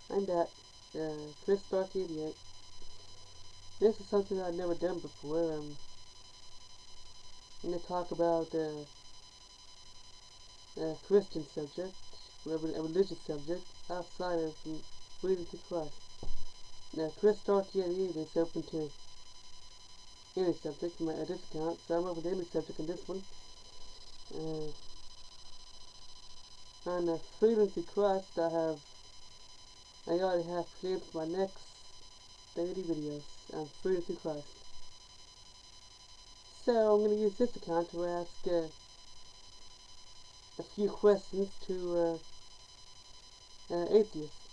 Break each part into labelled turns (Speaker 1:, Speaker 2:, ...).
Speaker 1: I'm back. Chris Stark 88. This is something I've never done before. I'm going to talk about a Christian subject, a religious subject, outside of believing to Christ. Now, Chris Stark 88 is open to any subject in my this account, so I'm open to any subject in this one. On freedom through Christ, I already have planned for my next 30 videos on freedom through Christ. So I'm going to use this account to ask a few questions to atheists.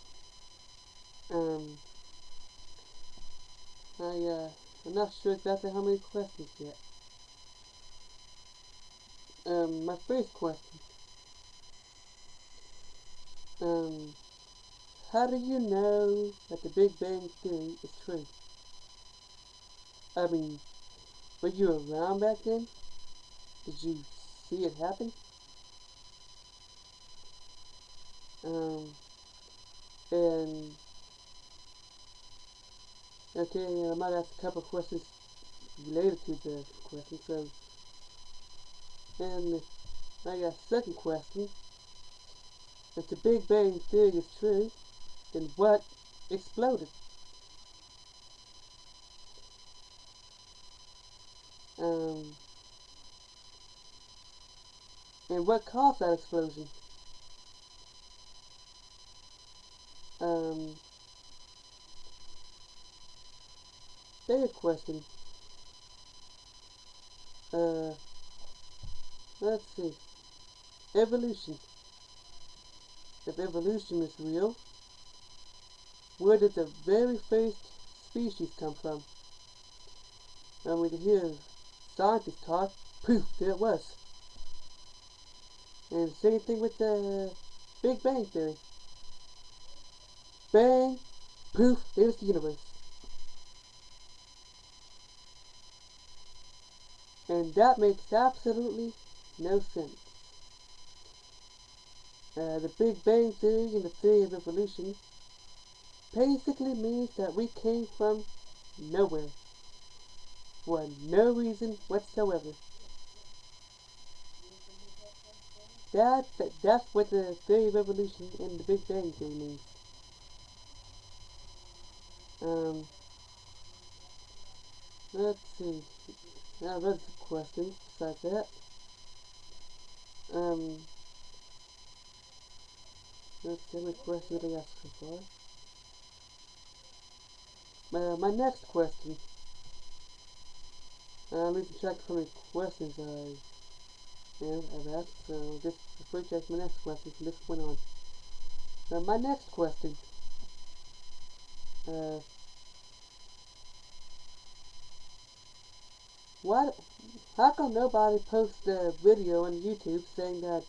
Speaker 1: I'm not sure exactly how many questions yet. My first question. How do you know that the Big Bang Theory is true? I mean, were you around back then? Did you see it happen? And okay, I might ask a couple of questions related to the question. So, and I got a second question. If the Big Bang Theory is true, then what exploded? And what caused that explosion? Third question. Let's see. Evolution. If evolution is real, where did the very first species come from? And when you hear scientists talk, poof, there it was. And same thing with the Big Bang Theory. Bang, poof, there's the universe. And that makes absolutely no sense. The Big Bang Theory and the theory of evolution basically means that we came from nowhere for no reason whatsoever. That's what the theory of evolution and the Big Bang Theory means. Let's see. Now there's a question besides that. Let's see how many questions did I ask so far. My next question. I'm losing track of how many questions I've asked, so just before you check my next question from this point on. My next question. How come nobody posts a video on YouTube saying that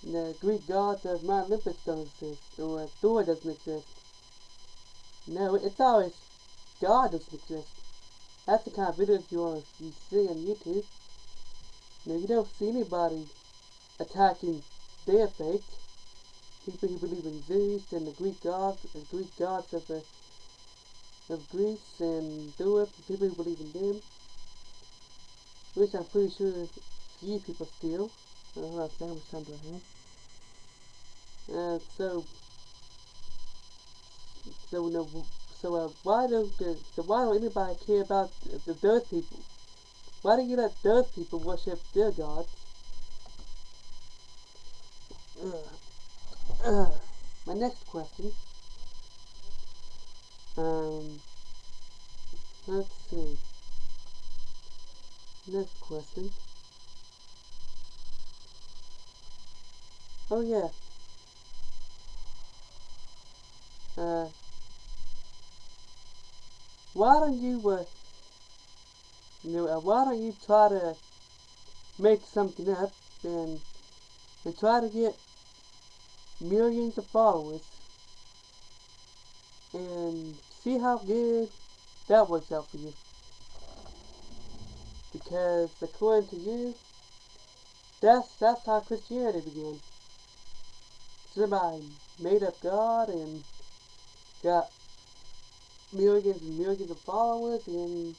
Speaker 1: the Greek gods of Mount Olympus don't exist, or Thor doesn't exist? No, it's always God doesn't exist. That's the kind of videos you see on YouTube. You don't see anybody attacking their faith. People who believe in Zeus and the Greek gods of Greece and Thor, people who believe in them, which I'm pretty sure few people still. I don't know how much time do I have? Why don't anybody care about those people? Why do you let those people worship their gods? My next question. Let's see. Next question. Oh yeah. Why don't you why don't you try to make something up and try to get millions of followers and see how good that works out for you? Because according to you, that's how Christianity began. somebody made up God and got millions and millions of followers, and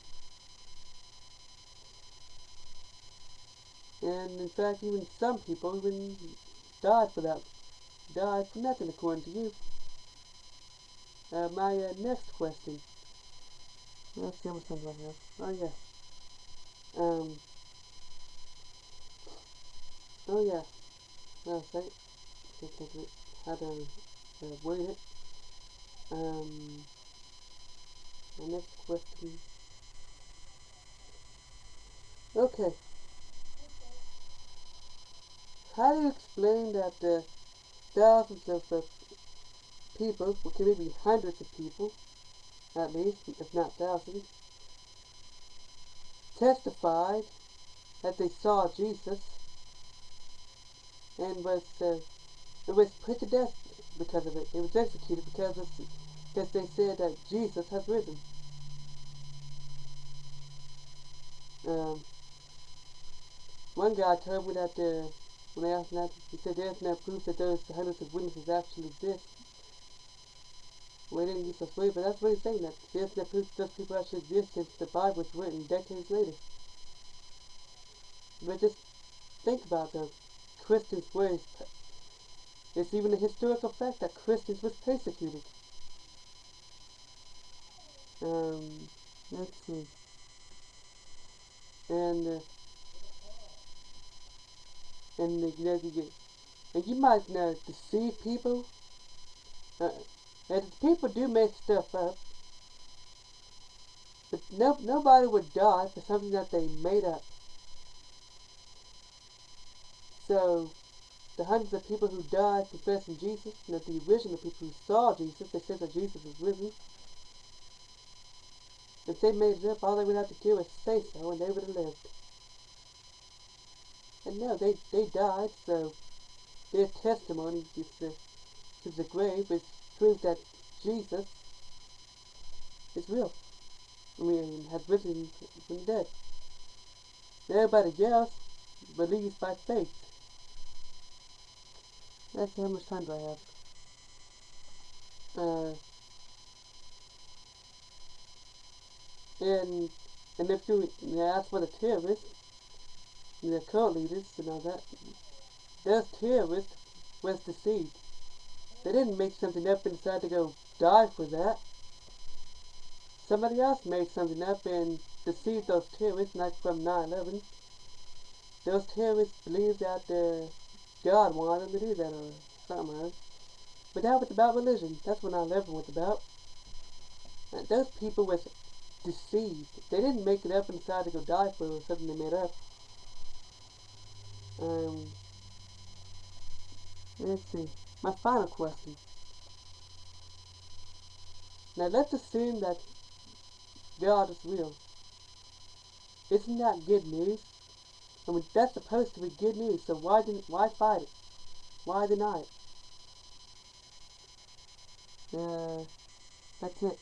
Speaker 1: in fact even some people even died for nothing according to you. My next question. Let's see how much time do I have. Oh yeah. Oh yeah. No, say it. Just think of it. How to word it. My next question. Okay. How do you explain that thousands of people, or maybe hundreds of people, at least, if not thousands, testified that they saw Jesus and it was put to death because of it. It was executed because they said that Jesus has risen. Um, One guy told me that when I asked him that, he said there's no proof that those hundreds of witnesses actually exist. Well, he didn't use those words, but that's what he's saying, that there's no proof that those people actually exist since the Bible was written decades later. But just think about those Christians were. It's even a historical fact that Christians was persecuted. Let's see. And you might deceive people. And people do make stuff up, but nobody would die for something that they made up. So the hundreds of people who died confessing Jesus, and the original people who saw Jesus, they said that Jesus was risen. If they made it up, all they would have to do is say so, and they would have lived. And no, they died, so their testimony to the grave is proof that Jesus is real. I mean, has risen from the dead. Everybody else believes by faith. Let's see how much time do I have. And if you ask for the terrorists, the cult leaders and all that, those terrorists was deceived. They didn't make something up and decide to go die for that. Somebody else made something up and deceived those terrorists, like from 9/11. Those terrorists believed that God wanted them to do that or something else. But that was about religion. That's what 9/11 was about. And those people was deceived. They didn't make it up and decide to go die for something they made up. Let's see. My final question. Now let's assume that God is real. Isn't that good news? I mean, that's supposed to be good news, so why fight it? Why deny it? That's it.